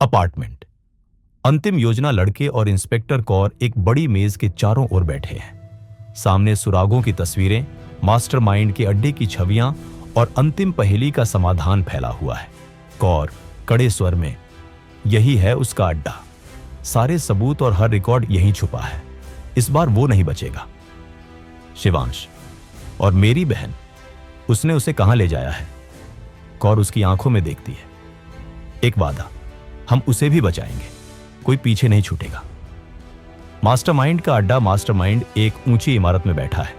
Apartment. अंतिम योजना लड़के और इंस्पेक्टर कौर एक बड़ी मेज के चारों ओर बैठे हैं। सामने सुरागों की तस्वीरें, मास्टरमाइंड के अड्डे की छवियां और अंतिम पहेली का समाधान फैला हुआ है। कौर कड़े स्वर में, यही है उसका अड्डा, सारे सबूत और हर रिकॉर्ड यहीं छुपा है, इस बार वो नहीं बचेगा। शिवांश, और मेरी बहन, उसने उसे कहां ले जाया है? कौर उसकी आंखों में देखती है। एक वादा, हम उसे भी बचाएंगे, कोई पीछे नहीं छूटेगा। मास्टरमाइंड का अड्डा। मास्टरमाइंड एक ऊंची इमारत में बैठा है,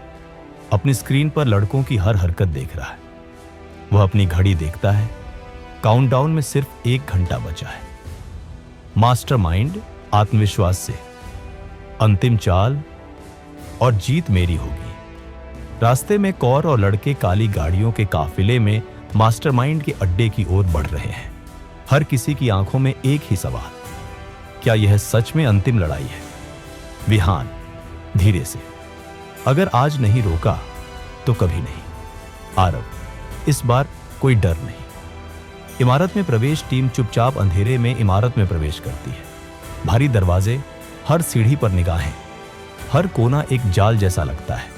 अपनी स्क्रीन पर लड़कों की हर हरकत देख रहा है। वह अपनी घड़ी देखता है, काउंटडाउन में सिर्फ 1 घंटा बचा है। मास्टरमाइंड आत्मविश्वास से, अंतिम चाल और जीत मेरी होगी। रास्ते में कौर और लड़के काली गाड़ियों के काफिले में मास्टरमाइंड के अड्डे की ओर बढ़ रहे हैं। हर किसी की आंखों में एक ही सवाल, क्या यह सच में अंतिम लड़ाई है? विहान धीरे से, अगर आज नहीं रोका तो कभी नहीं। आरव, इस बार कोई डर नहीं। इमारत में प्रवेश टीम चुपचाप अंधेरे में इमारत में प्रवेश करती है। भारी दरवाजे, हर सीढ़ी पर निगाहें, हर कोना एक जाल जैसा लगता है।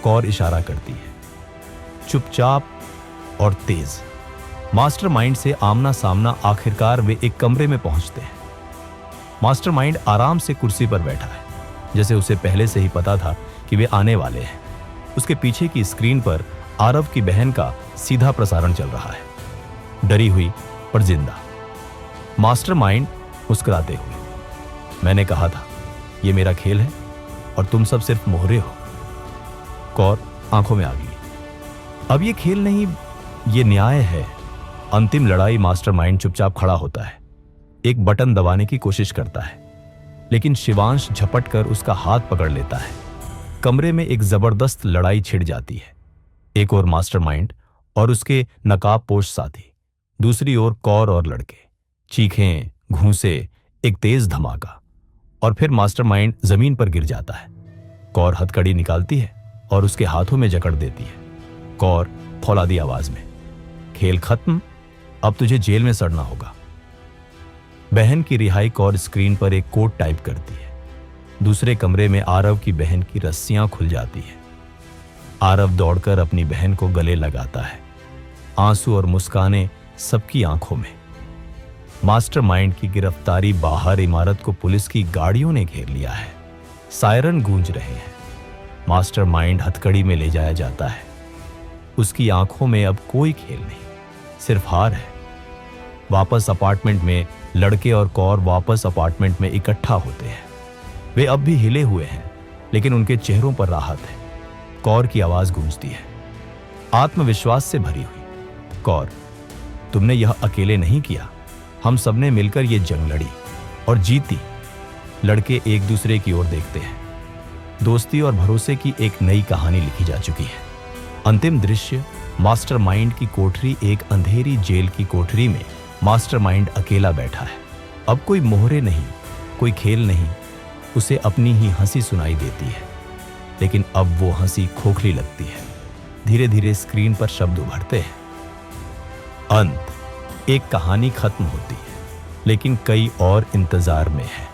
कौर इशारा करती है, चुपचाप और तेज। मास्टरमाइंड से आमना सामना आखिरकार वे एक कमरे में पहुंचते हैं। मास्टरमाइंड आराम से कुर्सी पर बैठा है, जैसे उसे पहले से ही पता था कि वे आने वाले हैं। उसके पीछे की स्क्रीन पर आरव की बहन का सीधा प्रसारण चल रहा है, डरी हुई पर जिंदा। मास्टरमाइंड मुस्कुराते हुए, मैंने कहा था ये मेरा खेल है और तुम सब सिर्फ मोहरे हो। कौर आंखों में आ गई, अब ये खेल नहीं, ये न्याय है, अंतिम लड़ाई। मास्टरमाइंड चुपचाप खड़ा होता है, एक बटन दबाने की कोशिश करता है, लेकिन शिवांश झपट कर उसका हाथ पकड़ लेता है। कमरे में एक जबरदस्त लड़ाई छिड़ जाती है। एक ओर मास्टरमाइंड और उसके नकाबपोश साथी, दूसरी ओर कौर और लड़के। चीखें, घूंसे, एक तेज धमाका, और फिर मास्टरमाइंड जमीन पर गिर जाता है। कौर हथकड़ी निकालती है और उसके हाथों में जकड़ देती है। कौर फौलादी आवाज में, खेल खत्म, अब तुझे जेल में सड़ना होगा। बहन की रिहाई। कौर स्क्रीन पर एक कोड टाइप करती है। दूसरे कमरे में आरव की बहन की रस्सियां खुल जाती है। आरव दौड़कर अपनी बहन को गले लगाता है, आंसू और मुस्कानें सबकी आंखों में। मास्टरमाइंड की गिरफ्तारी। बाहर इमारत को पुलिस की गाड़ियों ने घेर लिया है, सायरन गूंज रहे हैं। मास्टरमाइंड हथकड़ी में ले जाया जाता है। उसकी आंखों में अब कोई खेल नहीं, सिर्फ हार है। वापस अपार्टमेंट में लड़के और कौर वापस अपार्टमेंट में इकट्ठा होते हैं। वे अब भी हिले हुए हैं, लेकिन उनके चेहरों पर राहत है। कौर की आवाज गूंजती है, आत्मविश्वास से भरी हुई, कौर, तुमने यह अकेले नहीं किया, हम सबने मिलकर यह जंग लड़ी और जीती। लड़के एक दूसरे की ओर देखते हैं। दोस्ती और भरोसे की एक नई कहानी लिखी जा चुकी है। अंतिम दृश्य, मास्टरमाइंड की कोठरी। एक अंधेरी जेल की कोठरी में मास्टरमाइंड अकेला बैठा है। अब कोई मोहरे नहीं, कोई खेल नहीं। उसे अपनी ही हंसी सुनाई देती है, लेकिन अब वो हंसी खोखली लगती है। धीरे धीरे स्क्रीन पर शब्द उभरते हैं, अंत। एक कहानी खत्म होती है, लेकिन कई और इंतजार में है।